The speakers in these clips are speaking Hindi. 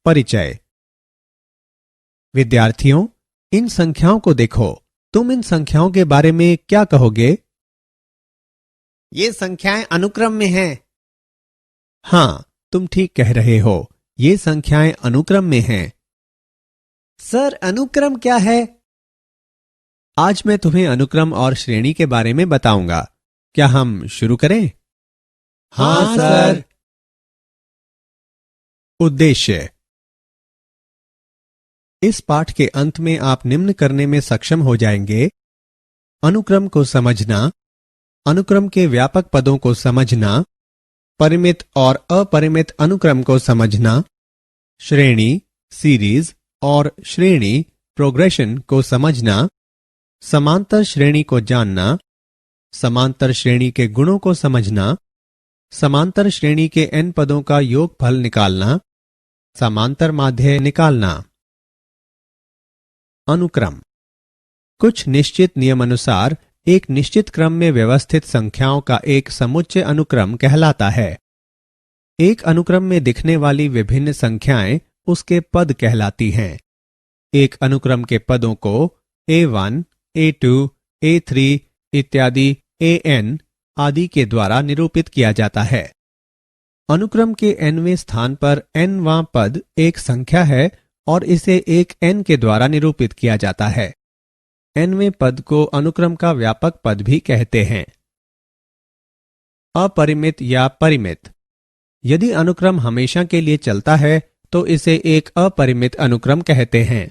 परिचय। विद्यार्थियों, इन संख्याओं को देखो। तुम इन संख्याओं के बारे में क्या कहोगे? ये संख्याएं अनुक्रम में हैं। हाँ, तुम ठीक कह रहे हो। ये संख्याएं अनुक्रम में हैं। सर, अनुक्रम क्या है? आज मैं तुम्हें अनुक्रम और श्रेणी के बारे में बताऊंगा। क्या हम शुरू करें? हाँ सर। उद्देश्य। इस पाठ के अंत में आप निम्न करने में सक्षम हो जाएंगे: अनुक्रम को समझना, अनुक्रम के व्यापक पदों को समझना, परिमित और अपरिमित अनुक्रम को समझना, श्रेणी, सीरीज और श्रेणी, प्रोग्रेशन को समझना, समांतर श्रेणी को जानना, समांतर श्रेणी के गुणों को समझना, समांतर श्रेणी के n पदों का योगफल निकालना, समांतर माध्य निकालना। अनुक्रम कुछ निश्चित नियमानुसार एक निश्चित क्रम में व्यवस्थित संख्याओं का एक समुच्चय अनुक्रम कहलाता है। एक अनुक्रम में दिखने वाली विभिन्न संख्याएं उसके पद कहलाती हैं। एक अनुक्रम के पदों को A1, A2, A3 इत्यादि AN आदि के द्वारा निरूपित किया जाता है। अनुक्रम के nवें स्थान पर nवां पद एक संख्या है और इसे एक n के द्वारा निरूपित किया जाता है। nवें पद को अनुक्रम का व्यापक पद भी कहते हैं। अपरिमित या परिमित। यदि अनुक्रम हमेशा के लिए चलता है तो इसे एक अपरिमित अनुक्रम कहते हैं,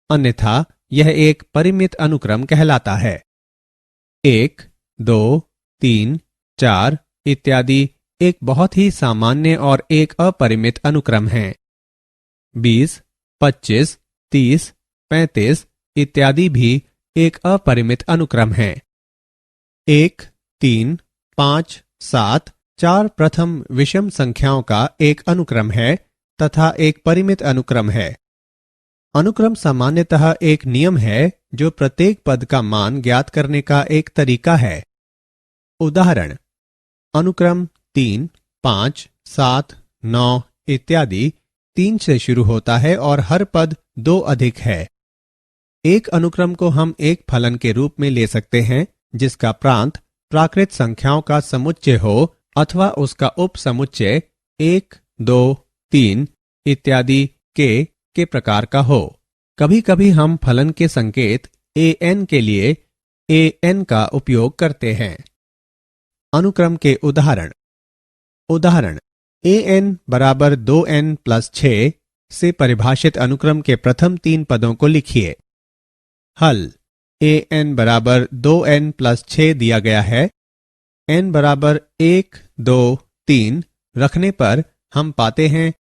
अन्यथा यह एक परिमित अनुक्रम कहलाता है। 1, 2, 3, 4 इत्यादि एक बहुत ही सामान्य और एक अपरिमित अनुक्रम है। 20, 25, 30, 35 इत्यादि भी एक अपरिमित अनुक्रम है। 1, 3, 5, 7, 4 प्रथम विषम संख्याओं का एक अनुक्रम है तथा एक परिमित अनुक्रम है। अनुक्रम सामान्यतः एक नियम है जो प्रत्येक पद का मान ज्ञात करने का एक तरीका है। उदाहरण: अनुक्रम 3, 5, 7, 9 इत्यादि 3 से शुरू होता है और हर पद 2 अधिक है। एक अनुक्रम को हम एक फलन के रूप में ले सकते हैं जिसका प्रांत प्राकृत संख्याओं का समुच्चय हो अथवा उसका उपसमुच्चय 1, 2, 3 इत्यादि के प्रकार का हो। कभी कभी हम फलन के संकेत an के लिए an का उपयोग करते हैं। अनुक्रम के उदाहरण: an बराबर 2n + 6 से परिभाषित अनुक्रम के प्रथम 3 पदों को लिखिए। हल: an बराबर 2n + 6 दिया गया है। n बराबर 1, 2, 3 रखने पर हम पाते हैं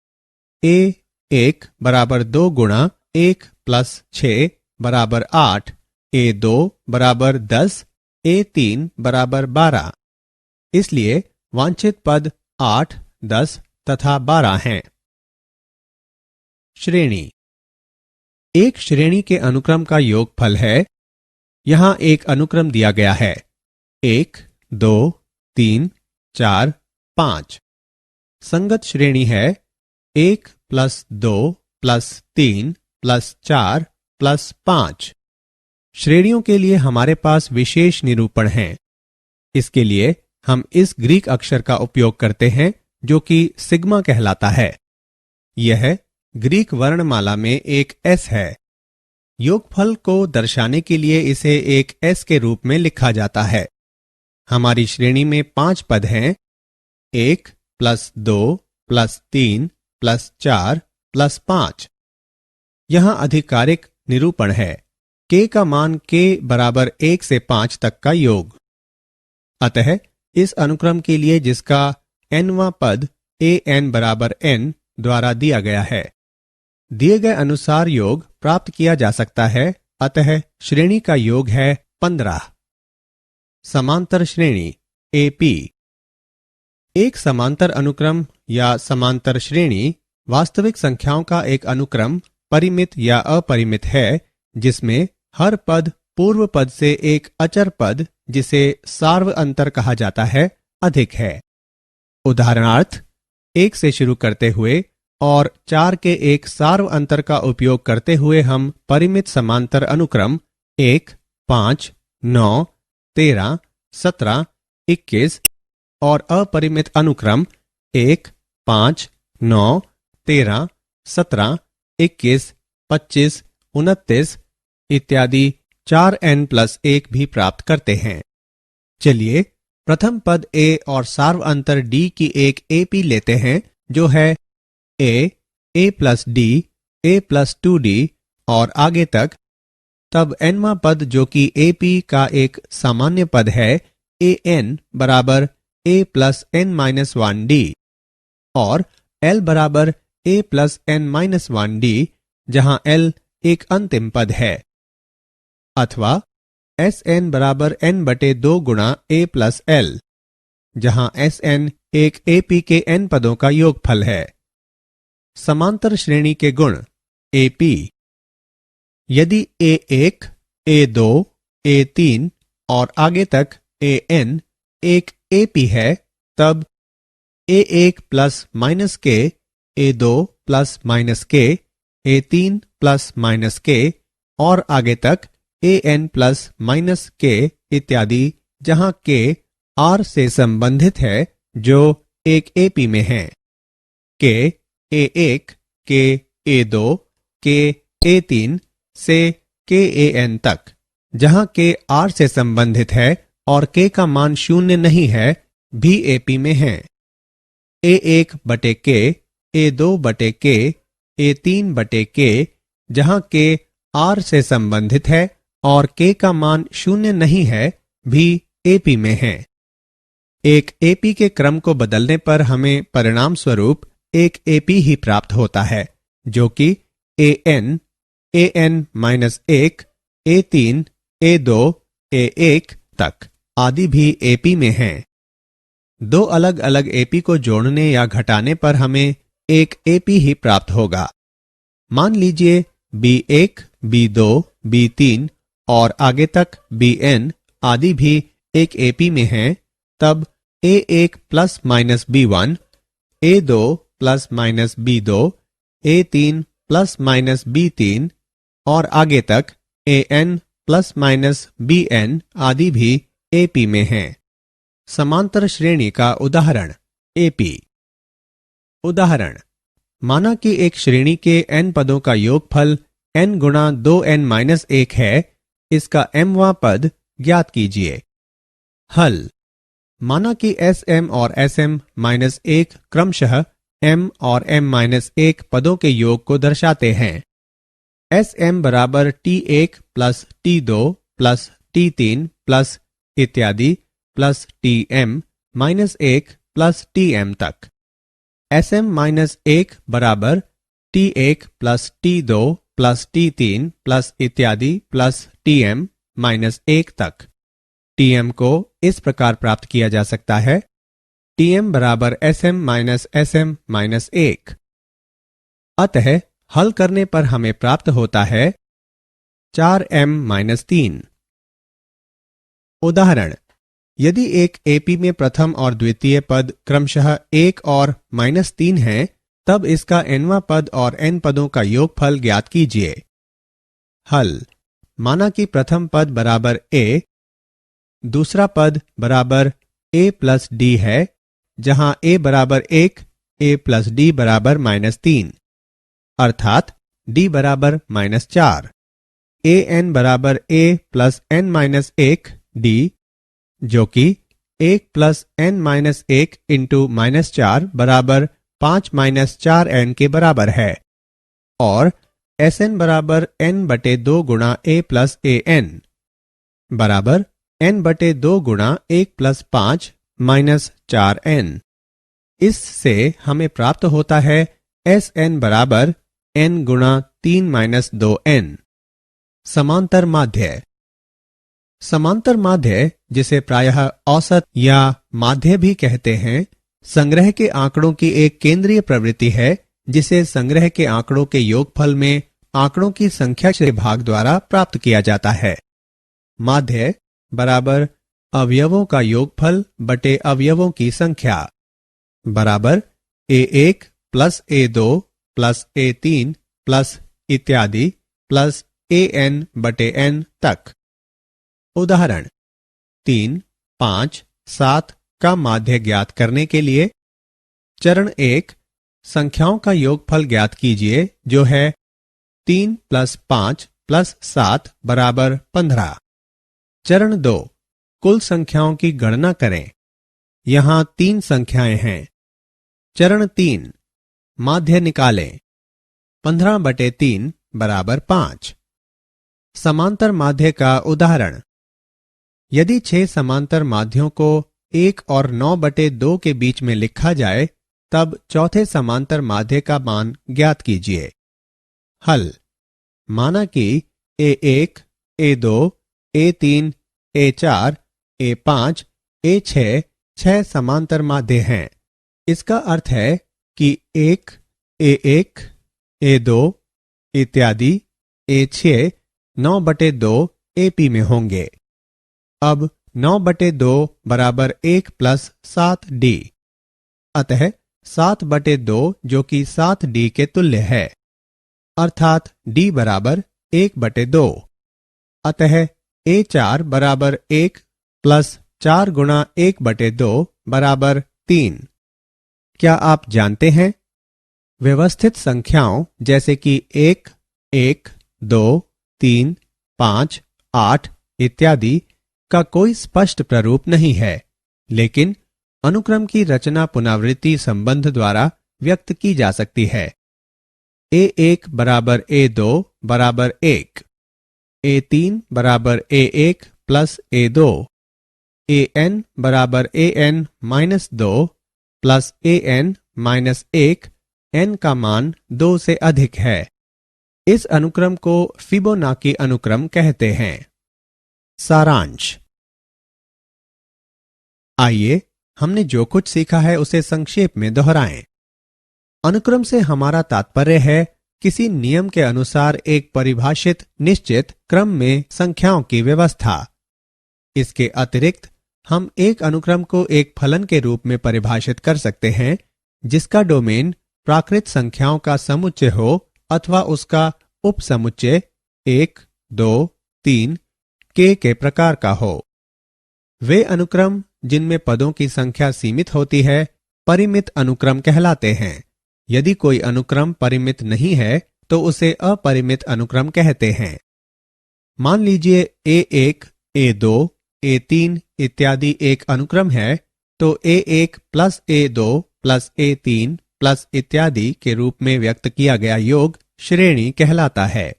a1 बराबर 2 गुणा 1 + 6 बराबर 8, a2 बराबर 10, a3 बराबर 12। इसलिए वांछित पद 8, 10 तथा 12 हैं। श्रेणी एक श्रेणी के अनुक्रम का योगफल है। यहां एक अनुक्रम दिया गया है: 1, 2, 3, 4, 5। संगत श्रेणी है 1 + 2 + 3 + 4 + 5। श्रेणियों के लिए हमारे पास विशेष निरूपण हैं। इसके लिए हम इस ग्रीक अक्षर का उपयोग करते हैं जो कि सिग्मा कहलाता है। यह ग्रीक वर्णमाला में एक S है। योगफल को दर्शाने के लिए इसे एक S के रूप में लिखा जाता है। हमारी श्रेणी में 5 पद हैं: 1 + 2 + 3 + 4 + 5। यहां आधिकारिक निरूपण है k का मान k बराबर 1 से 5 तक का योग। अतः इस अनुक्रम के लिए जिसका nवां पद an बराबर n द्वारा दिया गया है, दिए गए अनुसार योग प्राप्त किया जा सकता है। अतः श्रेणी का योग है 15। समांतर श्रेणी AP। एक समांतर अनुक्रम या समांतर श्रेणी वास्तविक संख्याओं का एक अनुक्रम, परिमित या अपरिमित है, जिसमें हर पद पूर्व पद से एक अचर पद, जिसे सार्व अंतर कहा जाता है, अधिक है। उदाहरणार्थ 1 से शुरू करते हुए और 4 के एक सार्व अंतर का उपयोग करते हुए हम परिमित समांतर अनुक्रम 1, 5, 9, 13, 17, 21 और अपरिमित अनुक्रम 1, 5, 9, 13, 17, 21, 25, 29 इत्यादि 4n+1 भी प्राप्त करते हैं। चलिए प्रथम पद a और सार्व अंतर d की एक AP लेते हैं जो है a plus d, a plus 2d और आगे तक। तब nवां पद जो कि AP का एक सामान्य पद है an बराबर a प्लस n-1d और l बराबर a प्लस n-1d जहां l एक अंतिम पद है, अथवा Sn बराबर n बटे 2 गुणा a प्लस l जहां Sn एक AP के n पदों का योगफल है। समांतर श्रेणी के गुण AP। यदि A1, A2, A3 और आगे तक An एक AP है तब A1 plus minus k, A2 plus minus k, A3 plus minus k और आगे तक An प्लस माइनस k इत्यादि जहां k R से संबंधित है जो एक AP में है। k A1, k A2, k A3 से k An तक जहां k R से संबंधित है और k का मान शून्य नहीं है भी AP में है। A1 बटे k, A2 बटे k, A3 बटे k जहां k R से संबंधित है और k का मान शून्य नहीं है भी AP में है। एक AP के क्रम को बदलने पर हमें परिणाम स्वरूप एक AP ही प्राप्त होता है जो कि An, An-1, A3, A2, A1 तक आदि भी AP में हैं। दो अलग अलग AP को जोड़ने या घटाने पर हमें एक AP ही प्राप्त होगा। मान लीजिए B1, B2, B3 और आगे तक Bn आदि भी एक AP में हैं, तब A1 plus minus B1, A2 plus minus B2, A3 plus minus B3 और आगे तक An प्लस माइनस Bn आदि भी AP में हैं। समांतर श्रेणी का उदाहरण AP। उदाहरण, माना कि एक श्रेणी के n पदों का योगफल n गुणा 2n-1 है। इसका mवां पद ज्ञात कीजिए। हल, माना कि Sm और Sm-1 क्रमशः m और m-1 पदों के योग को दर्शाते हैं। Sm बराबर T1 plus T2 plus T3 plus इत्यादि प्लस Tm-1 प्लस Tm तक। Sm-1 बराबर T1 plus T2 plus T3 plus इत्यादि प्लस Tm-1 तक। Tm को इस प्रकार प्राप्त किया जा सकता है Tm बराबर Sm-Sm-1। अतः हल करने पर हमें प्राप्त होता है 4m-3। उदाहरण, यदि एक AP में प्रथम और द्वितीय पद क्रमशः 1 और -3 हैं, तब इसका nवां पद और n पदों का योगफल ज्ञात कीजिए। हल, माना कि प्रथम पद बराबर a, दूसरा पद बराबर a प्लस d है, जहां a बराबर 1, a प्लस d बराबर -3, अर्थात d बराबर -4। an बराबर a प्लस n-1 d जो कि 1 प्लस n-1 इंटू -4 बराबर 5-4n के बराबर है और Sn बराबर n बटे 2 गुणा a प्लस an बराबर n बटे 2 गुणा 1 प्लस 5 -4n। इससे हमें प्राप्त होता है Sn बराबर n गुणा 3-2n। समांतर माध्य। समांतर माध्य, जिसे प्रायः औसत या माध्य भी कहते हैं, संग्रह के आंकड़ों की एक केंद्रीय प्रवृत्ति है जिसे संग्रह के आंकड़ों के योगफल में आंकड़ों की संख्या के भाग द्वारा प्राप्त किया जाता है। माध्य बराबर अवयवों का योगफल बटे अवयवों की संख्या बराबर A1 plus A2 plus A3 plus इत्यादि प्लस AN/N तक। उदाहरण 3, 5, 7 का माध्य ज्ञात करने के लिए चरण 1 संख्याओं का योगफल ज्ञात कीजिए जो है 3 + 5 + 7 = 15। चरण 2 कुल संख्याओं की गणना करें। यहां 3 संख्याएं हैं। चरण 3 माध्य निकालें। 15/3 = 5। समांतर माध्य का उदाहरण। यदि 6 समांतर माध्यों को 1 और 9/2 के बीच में लिखा जाए तब चौथे समांतर माध्य का मान ज्ञात कीजिए। हल। माना कि A1, A2, A3, A4, A5, A6 6 समांतर माध्य हैं। इसका अर्थ है कि A1, A2 इत्यादि A6 9/2 AP में होंगे। अब 9/2 = 1 + 7D, अतः 7/2 जो कि 7D के तुल्य है, अर्थात D = 1/2। अतः A4 = 1 + 4 × 1/2 = 3। क्या आप जानते हैं व्यवस्थित संख्याओं जैसे कि 1, 1, 2, 3, 5, 8 इत्यादि का कोई स्पष्ट प्रारूप नहीं है, लेकिन अनुक्रम की रचना पुनरावृत्ति संबंध द्वारा व्यक्त की जा सकती है। A1 = A2 = 1, A3 = A1 + A2, AN = AN-2 + AN-1, n का मान 2 से अधिक है। इस अनुक्रम को फिबोनाची अनुक्रम कहते हैं। सारांश। आइए हमने जो कुछ सीखा है उसे संक्षेप में दोहराएं। अनुक्रम से हमारा तात्पर्य है किसी नियम के अनुसार एक परिभाषित निश्चित क्रम में संख्याओं की व्यवस्था। इसके अतिरिक्त हम एक अनुक्रम को एक फलन के रूप में परिभाषित कर सकते हैं जिसका डोमेन प्राकृत संख्याओं का समुच्चय हो अथवा उसका उपसमुच्चय 1, 2, 3 के प्रकार का हो। वे अनुक्रम जिनमें पदों की संख्या सीमित होती है परिमित अनुक्रम कहलाते हैं। यदि कोई अनुक्रम परिमित नहीं है तो उसे अपरिमित अनुक्रम कहते हैं। मान लीजिए A1, A2, A3 इत्यादि एक अनुक्रम है तो A1 + A2 + A3 + इत्यादि के रूप में व्यक्त किया गया योग श्रेणी कहलाता है।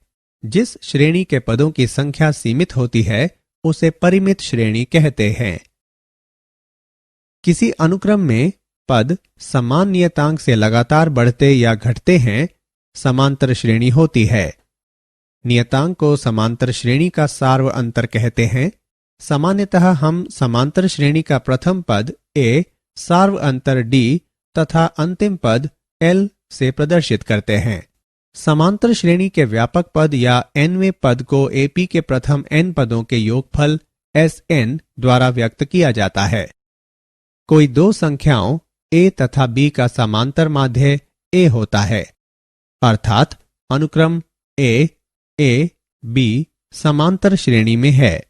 जिस श्रेणी के पदों की संख्या सीमित होती है उसे परिमित श्रेणी कहते हैं। किसी अनुक्रम में पद समान नियतांक से लगातार बढ़ते या घटते हैं समांतर श्रेणी होती है। नियतांक को समांतर श्रेणी का सार्व अंतर कहते हैं। सामान्यतः हम समांतर श्रेणी का प्रथम पद A सार्व अंतर D तथा अंतिम पद L से प्रदर्शित करते हैं। समांतर श्रेणी के व्यापक पद या nवें पद को AP के प्रथम n पदों के योगफल Sn द्वारा व्यक्त किया जाता है। कोई दो संख्याओं A तथा B का समांतर माध्य A होता है, अर्थात अनुक्रम A, A, B समांतर श्रेणी में है।